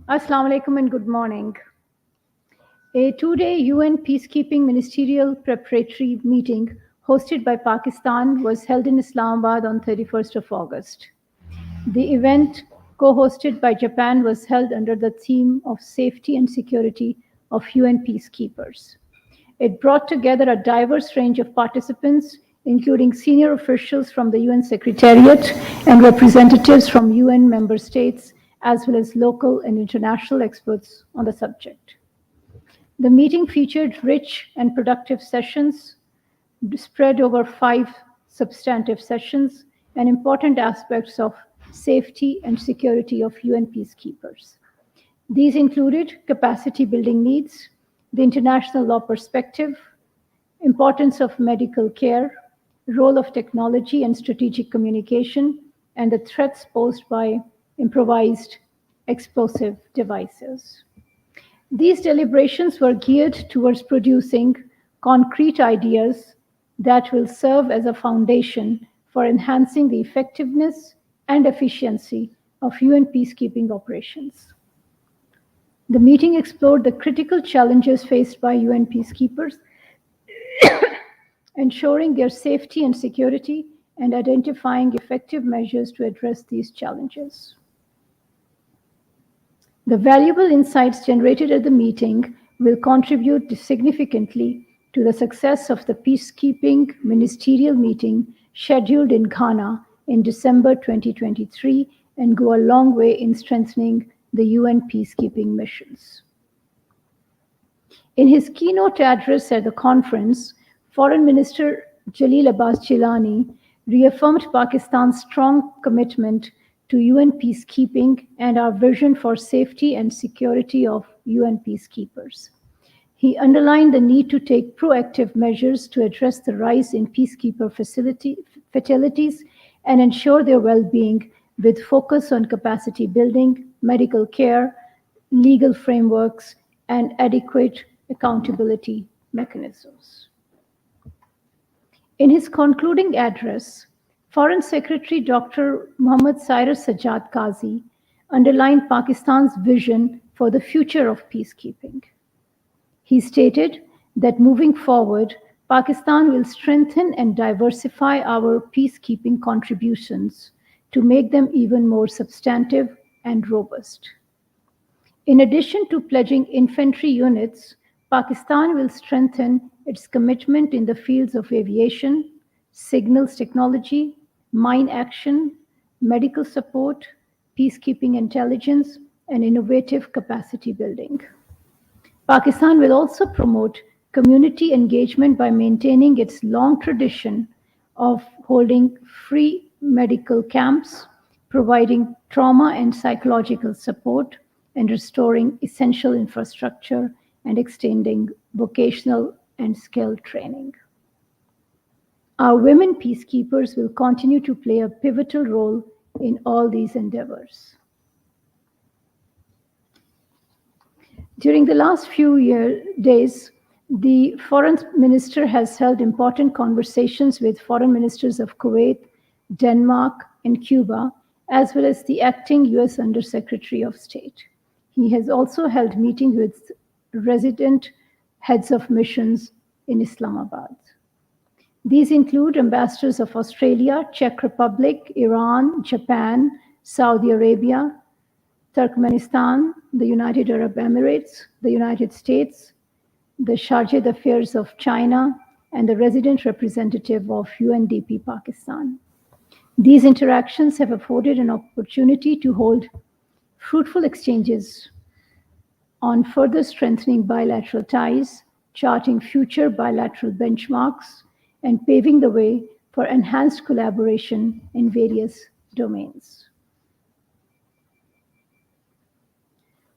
Assalamu alaikum and good morning. A two-day UN peacekeeping ministerial preparatory meeting hosted by Pakistan was held in Islamabad on 31st of August. The event, co-hosted by Japan, was held under the theme of safety and security of UN peacekeepers. It brought together a diverse range of participants, including senior officials from the UN Secretariat and representatives from UN member states, as well as local and international experts on the subject. The meeting featured rich and productive sessions spread over 5 substantive sessions and important aspects of safety and security of UN peacekeepers. These included capacity building needs, the international law perspective, importance of medical care, role of technology and strategic communication, and the threats posed by improvised explosive devices. These deliberations were geared towards producing concrete ideas that will serve as a foundation for enhancing the effectiveness and efficiency of UN peacekeeping operations. The meeting explored the critical challenges faced by UN peacekeepers, ensuring their safety and security, and identifying effective measures to address these challenges. The valuable insights generated at the meeting will contribute significantly to the success of the peacekeeping ministerial meeting scheduled in Ghana in December 2023 and go a long way in strengthening the UN peacekeeping missions. In his keynote address at the conference, Foreign Minister Jalil Abbas Jilani reaffirmed Pakistan's strong commitment to UN peacekeeping and our vision for safety and security of UN peacekeepers. He underlined the need to take proactive measures to address the rise in peacekeeper fatalities and ensure their well-being with focus on capacity building, medical care, legal frameworks, and adequate accountability mechanisms. In his concluding address, Foreign Secretary Dr. Muhammad Cyrus Sajjad Qazi underlined Pakistan's vision for the future of peacekeeping. He stated that moving forward, Pakistan will strengthen and diversify our peacekeeping contributions to make them even more substantive and robust. In addition to pledging infantry units, Pakistan will strengthen its commitment in the fields of aviation, signals technology, mine action, medical support, peacekeeping intelligence, and innovative capacity building. Pakistan will also promote community engagement by maintaining its long tradition of holding free medical camps, providing trauma and psychological support, and restoring essential infrastructure and extending vocational and skill training. Our women peacekeepers will continue to play a pivotal role in all these endeavors. During the last few days, the foreign minister has held important conversations with foreign ministers of Kuwait, Denmark, and Cuba, as well as the acting US Undersecretary of State. He has also held meetings with resident heads of missions in Islamabad. These include ambassadors of Australia, Czech Republic, Iran, Japan, Saudi Arabia, Turkmenistan, the United Arab Emirates, the United States, the Chargé d'Affaires of China, and the resident representative of UNDP Pakistan. These interactions have afforded an opportunity to hold fruitful exchanges on further strengthening bilateral ties, charting future bilateral benchmarks, and paving the way for enhanced collaboration in various domains.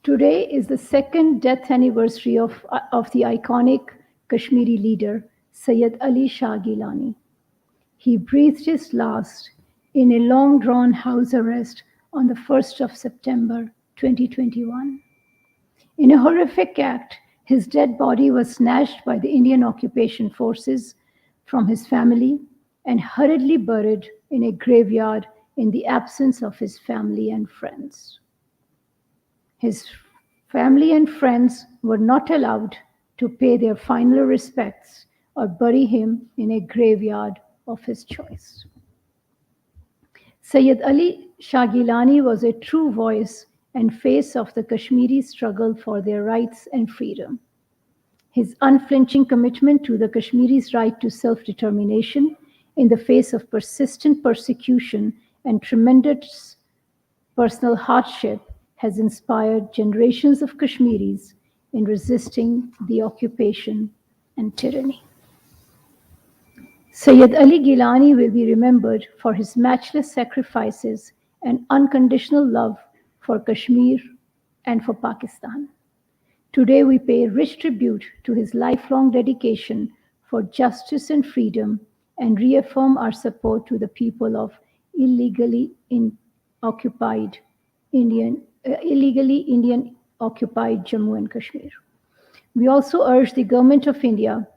Today is the second death anniversary of the iconic Kashmiri leader, Sayyid Ali Shah Gilani. He breathed his last in a long-drawn house arrest on the 1st of September 2021. In a horrific act, his dead body was snatched by the Indian occupation forces from his family and hurriedly buried in a graveyard in the absence of his family and friends. His family and friends were not allowed to pay their final respects or bury him in a graveyard of his choice. Sayyid Ali Shah Gilani was a true voice and face of the Kashmiri struggle for their rights and freedom. His unflinching commitment to the Kashmiris' right to self-determination in the face of persistent persecution and tremendous personal hardship has inspired generations of Kashmiris in resisting the occupation and tyranny. Sayyid Ali Gilani will be remembered for his matchless sacrifices and unconditional love for Kashmir and for Pakistan. Today, we pay rich tribute to his lifelong dedication for justice and freedom and reaffirm our support to the people of occupied illegally Indian occupied Jammu and Kashmir. We also urge the Government of India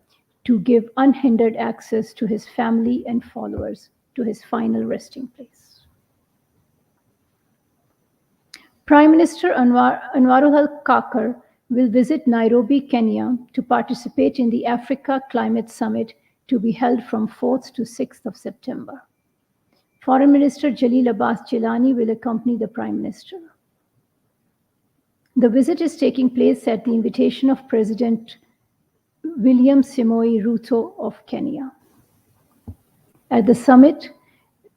to give unhindered access to his family and followers to his final resting place. Prime Minister Anwarul Kakar will visit Nairobi, Kenya to participate in the Africa Climate Summit to be held from 4th to 6th of September. Foreign Minister Jalil Abbas Jilani will accompany the Prime Minister. The visit is taking place at the invitation of President William Samoei Ruto of Kenya. At the summit,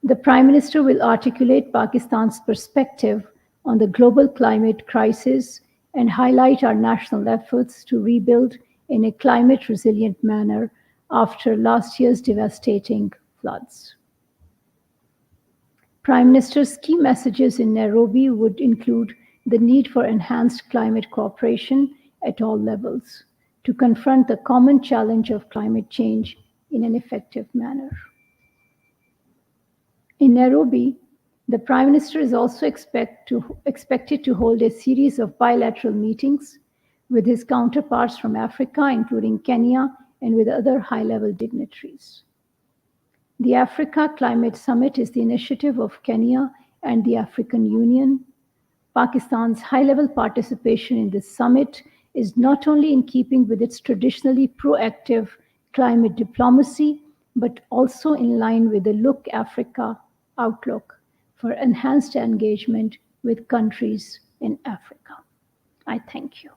the Prime Minister will articulate Pakistan's perspective on the global climate crisis and highlight our national efforts to rebuild in a climate-resilient manner after last year's devastating floods. Prime Minister's key messages in Nairobi would include the need for enhanced climate cooperation at all levels to confront the common challenge of climate change in an effective manner. In Nairobi, the Prime Minister is also expected to hold a series of bilateral meetings with his counterparts from Africa, including Kenya, and with other high-level dignitaries. The Africa Climate Summit is the initiative of Kenya and the African Union. Pakistan's high-level participation in this summit is not only in keeping with its traditionally proactive climate diplomacy, but also in line with the Look Africa outlook for enhanced engagement with countries in Africa. I thank you.